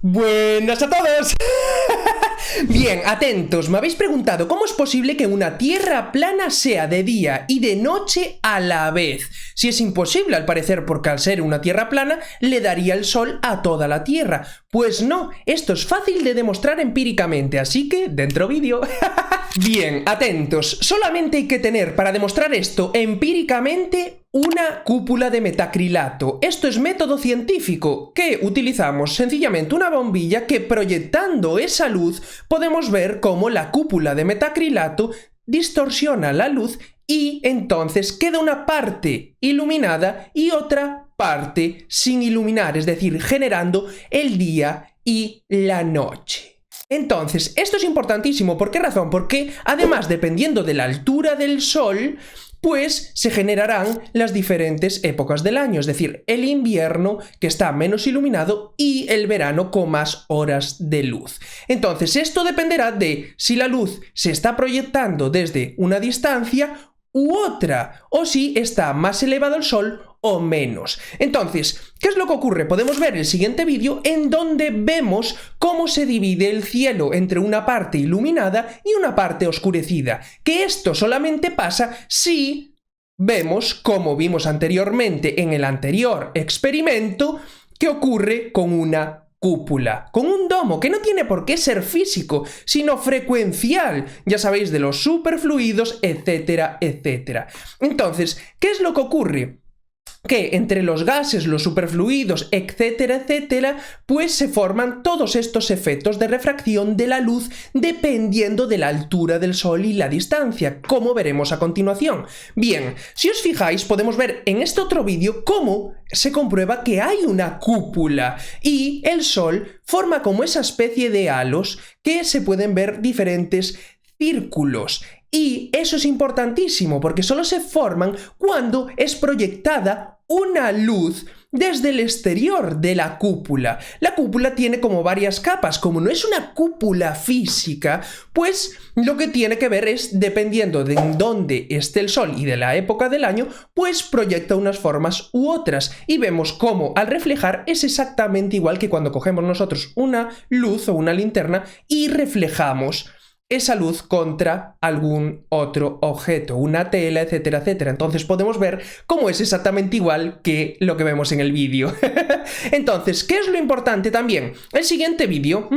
Buenas a todos. Bien, atentos, me habéis preguntado cómo es posible que una tierra plana sea de día y de noche a la vez. Si es imposible al parecer, porque al ser una tierra plana le daría el sol a toda la tierra. Pues no, esto es fácil de demostrar empíricamente, así que dentro vídeo. Bien, atentos, solamente hay que tener para demostrar esto empíricamente una cúpula de metacrilato. Esto es método científico, que utilizamos sencillamente una bombilla que proyectando esa luz podemos ver cómo la cúpula de metacrilato distorsiona la luz y entonces queda una parte iluminada y otra parte sin iluminar, es decir, generando el día y la noche. Entonces, esto es importantísimo. ¿Por qué razón? Porque además, dependiendo de la altura del sol, pues se generarán las diferentes épocas del año, es decir, el invierno que está menos iluminado y el verano con más horas de luz. Entonces, esto dependerá de si la luz se está proyectando desde una distancia u otra, o si está más elevado el sol o menos. Entonces, ¿qué es lo que ocurre? Podemos ver el siguiente vídeo en donde vemos cómo se divide el cielo entre una parte iluminada y una parte oscurecida, que esto solamente pasa si vemos, como vimos anteriormente en el anterior experimento, que ocurre con una cúpula, con un domo, que no tiene por qué ser físico, sino frecuencial, ya sabéis, de los superfluidos, etcétera, etcétera. Entonces, ¿qué es lo que ocurre? Que entre los gases, los superfluidos, etcétera, etcétera, pues se forman todos estos efectos de refracción de la luz dependiendo de la altura del sol y la distancia, como veremos a continuación. Bien, si os fijáis, podemos ver en este otro vídeo cómo se comprueba que hay una cúpula y el sol forma como esa especie de halos que se pueden ver diferentes círculos. Y eso es importantísimo porque solo se forman cuando es proyectada una luz desde el exterior de la cúpula. La cúpula tiene como varias capas. Como no es una cúpula física, pues lo que tiene que ver es, dependiendo de dónde esté el sol y de la época del año, pues proyecta unas formas u otras. Y vemos cómo al reflejar es exactamente igual que cuando cogemos nosotros una luz o una linterna y reflejamos esa luz contra algún otro objeto, una tela, etcétera, etcétera. Entonces podemos ver cómo es exactamente igual que lo que vemos en el vídeo. Entonces, ¿qué es lo importante también? El siguiente vídeo,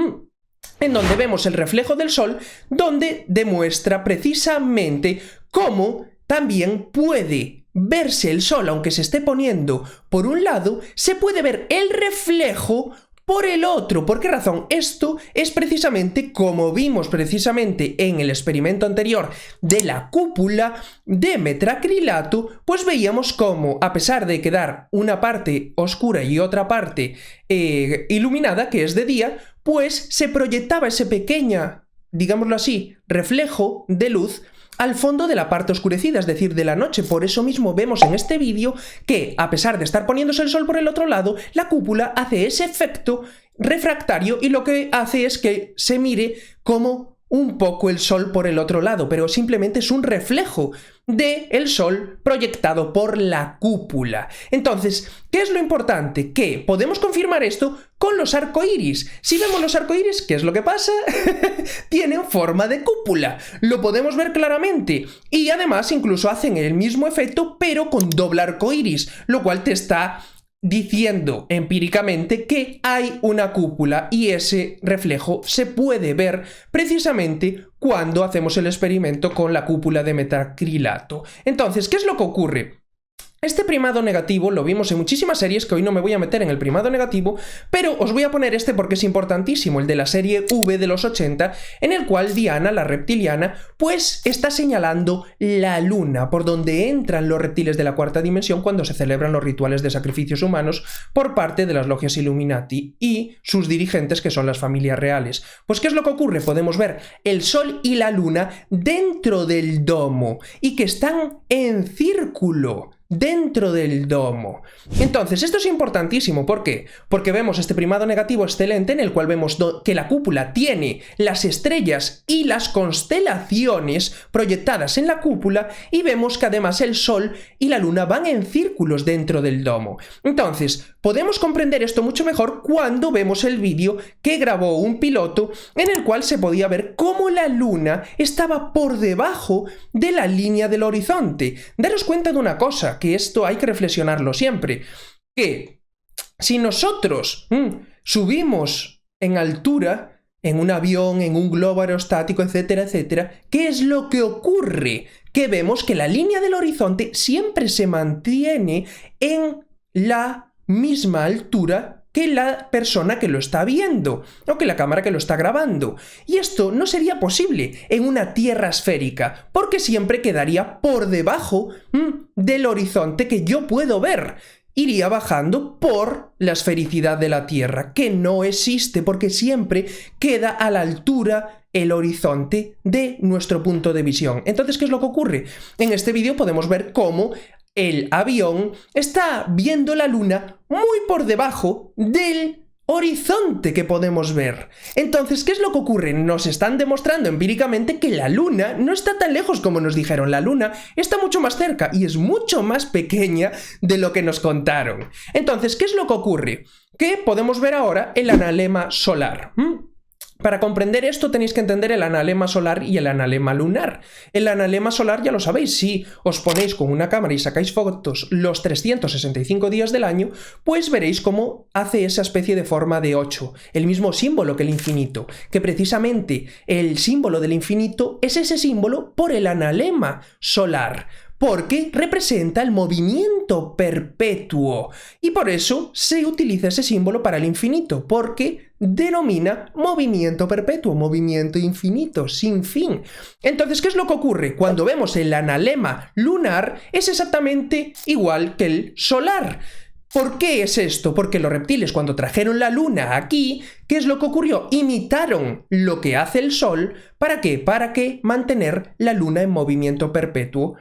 en donde vemos el reflejo del sol, donde demuestra precisamente cómo también puede verse el sol, aunque se esté poniendo por un lado, se puede ver el reflejo por el otro. ¿Por qué razón? Esto es precisamente como vimos precisamente en el experimento anterior de la cúpula de metacrilato, pues veíamos cómo, a pesar de quedar una parte oscura y otra parte iluminada, que es de día, pues se proyectaba ese pequeño, digámoslo así, reflejo de luz al fondo de la parte oscurecida, es decir, de la noche. Por eso mismo vemos en este vídeo que, a pesar de estar poniéndose el sol por el otro lado, la cúpula hace ese efecto refractario y lo que hace es que se mire como un poco el sol por el otro lado, pero simplemente es un reflejo del sol proyectado por la cúpula. Entonces, ¿qué es lo importante? Que podemos confirmar esto con los arcoíris. Si vemos los arcoíris, ¿qué es lo que pasa? Tienen forma de cúpula. Lo podemos ver claramente. Y además incluso hacen el mismo efecto, pero con doble arcoíris, lo cual te está diciendo empíricamente que hay una cúpula y ese reflejo se puede ver precisamente cuando hacemos el experimento con la cúpula de metacrilato. Entonces, ¿qué es lo que ocurre? Este primado negativo lo vimos en muchísimas series, que hoy no me voy a meter en el primado negativo, pero os voy a poner este porque es importantísimo, el de la serie V de los 80, en el cual Diana, la reptiliana, pues está señalando la luna, por donde entran los reptiles de la cuarta dimensión cuando se celebran los rituales de sacrificios humanos por parte de las logias Illuminati y sus dirigentes, que son las familias reales. Pues, ¿qué es lo que ocurre? Podemos ver el sol y la luna dentro del domo y que están en círculo. dentro del domo. Entonces, esto es importantísimo. ¿Por qué? Porque vemos este primado negativo excelente en el cual vemos que la cúpula tiene las estrellas y las constelaciones proyectadas en la cúpula y vemos que además el Sol y la Luna van en círculos dentro del domo. Entonces, podemos comprender esto mucho mejor cuando vemos el vídeo que grabó un piloto en el cual se podía ver cómo la Luna estaba por debajo de la línea del horizonte. Daros cuenta de una cosa, que esto hay que reflexionarlo siempre, que si nosotros subimos en altura, en un avión, en un globo aerostático, etcétera, etcétera, ¿qué es lo que ocurre? Que vemos que la línea del horizonte siempre se mantiene en la misma altura que la persona que lo está viendo o que la cámara que lo está grabando. Y esto no sería posible en una Tierra esférica, porque siempre quedaría por debajo del horizonte que yo puedo ver. Iría bajando por la esfericidad de la Tierra, que no existe porque siempre queda a la altura el horizonte de nuestro punto de visión. Entonces, ¿qué es lo que ocurre? En este vídeo podemos ver cómo el avión está viendo la Luna muy por debajo del horizonte que podemos ver. Entonces, ¿qué es lo que ocurre? Nos están demostrando empíricamente que la Luna no está tan lejos como nos dijeron. La Luna está mucho más cerca y es mucho más pequeña de lo que nos contaron. Entonces, ¿qué es lo que ocurre? Que podemos ver ahora el analema solar. Para comprender esto tenéis que entender el analema solar y el analema lunar. El analema solar ya lo sabéis, si os ponéis con una cámara y sacáis fotos los 365 días del año, pues veréis cómo hace esa especie de forma de 8, el mismo símbolo que el infinito, que precisamente el símbolo del infinito es ese símbolo por el analema solar, porque representa el movimiento perpetuo y por eso se utiliza ese símbolo para el infinito, porque denomina movimiento perpetuo, movimiento infinito, sin fin. Entonces, ¿qué es lo que ocurre? Cuando vemos el analema lunar es exactamente igual que el solar. ¿Por qué es esto? Porque los reptiles, cuando trajeron la Luna aquí, ¿qué es lo que ocurrió? Imitaron lo que hace el Sol. ¿Para qué? Para que mantener la Luna en movimiento perpetuo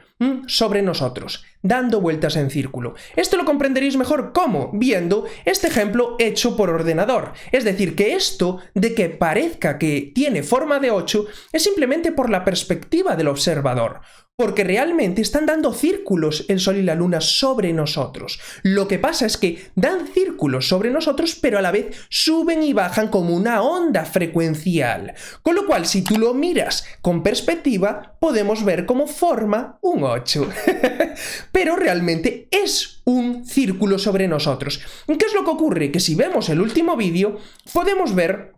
sobre nosotros, dando vueltas en círculo. Esto lo comprenderéis mejor, ¿cómo? Viendo este ejemplo hecho por ordenador. Es decir, que esto de que parezca que tiene forma de 8 es simplemente por la perspectiva del observador. Porque realmente están dando círculos el Sol y la Luna sobre nosotros. Lo que pasa es que dan círculos sobre nosotros, pero a la vez suben y bajan como una onda frecuencial. Con lo cual, si tú lo miras con perspectiva, podemos ver cómo forma un 8. Pero realmente es un círculo sobre nosotros. ¿Qué es lo que ocurre? Que si vemos el último vídeo, podemos ver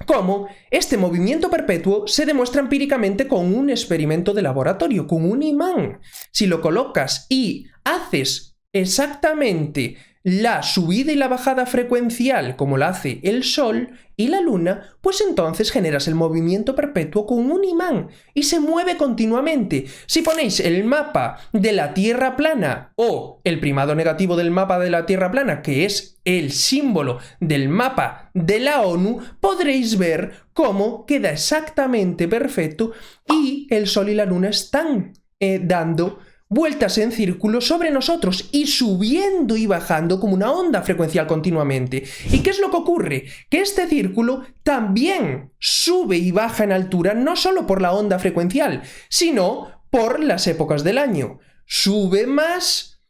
cómo este movimiento perpetuo se demuestra empíricamente con un experimento de laboratorio, con un imán. Si lo colocas y haces exactamente la subida y la bajada frecuencial como la hace el Sol y la Luna, pues entonces generas el movimiento perpetuo con un imán y se mueve continuamente. Si ponéis el mapa de la Tierra plana o el primado negativo del mapa de la Tierra plana, que es el símbolo del mapa de la ONU, podréis ver cómo queda exactamente perfecto y el Sol y la Luna están dando vueltas en círculo sobre nosotros y subiendo y bajando como una onda frecuencial continuamente. ¿Y qué es lo que ocurre? Que este círculo también sube y baja en altura no solo por la onda frecuencial, sino por las épocas del año. Sube más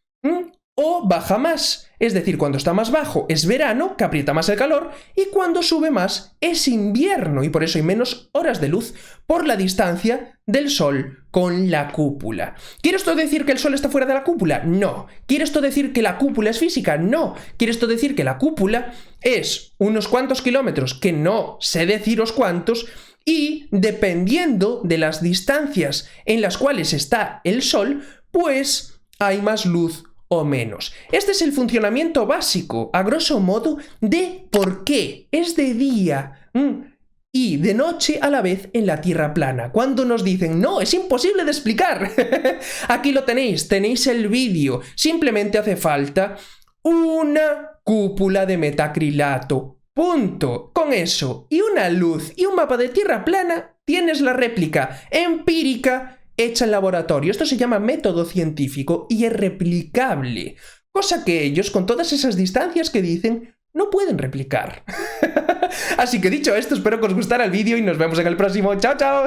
o baja más. Es decir, cuando está más bajo es verano, que aprieta más el calor, y cuando sube más es invierno, y por eso hay menos horas de luz por la distancia del Sol con la cúpula. ¿Quiere esto decir que el Sol está fuera de la cúpula? No. ¿Quiere esto decir que la cúpula es física? No. ¿Quiere esto decir que la cúpula es unos cuantos kilómetros, que no sé deciros cuántos, y dependiendo de las distancias en las cuales está el Sol, pues hay más luz o menos? Este es el funcionamiento básico, a grosso modo, de por qué es de día y de noche a la vez en la Tierra plana. Cuando nos dicen, no, es imposible de explicar. Aquí lo tenéis el vídeo. Simplemente hace falta una cúpula de metacrilato. Punto. Con eso y una luz y un mapa de Tierra plana, tienes la réplica empírica hecha en laboratorio. Esto se llama método científico y es replicable. Cosa que ellos, con todas esas distancias que dicen, no pueden replicar. Así que dicho esto, espero que os gustara el vídeo y nos vemos en el próximo. ¡Chao, chao!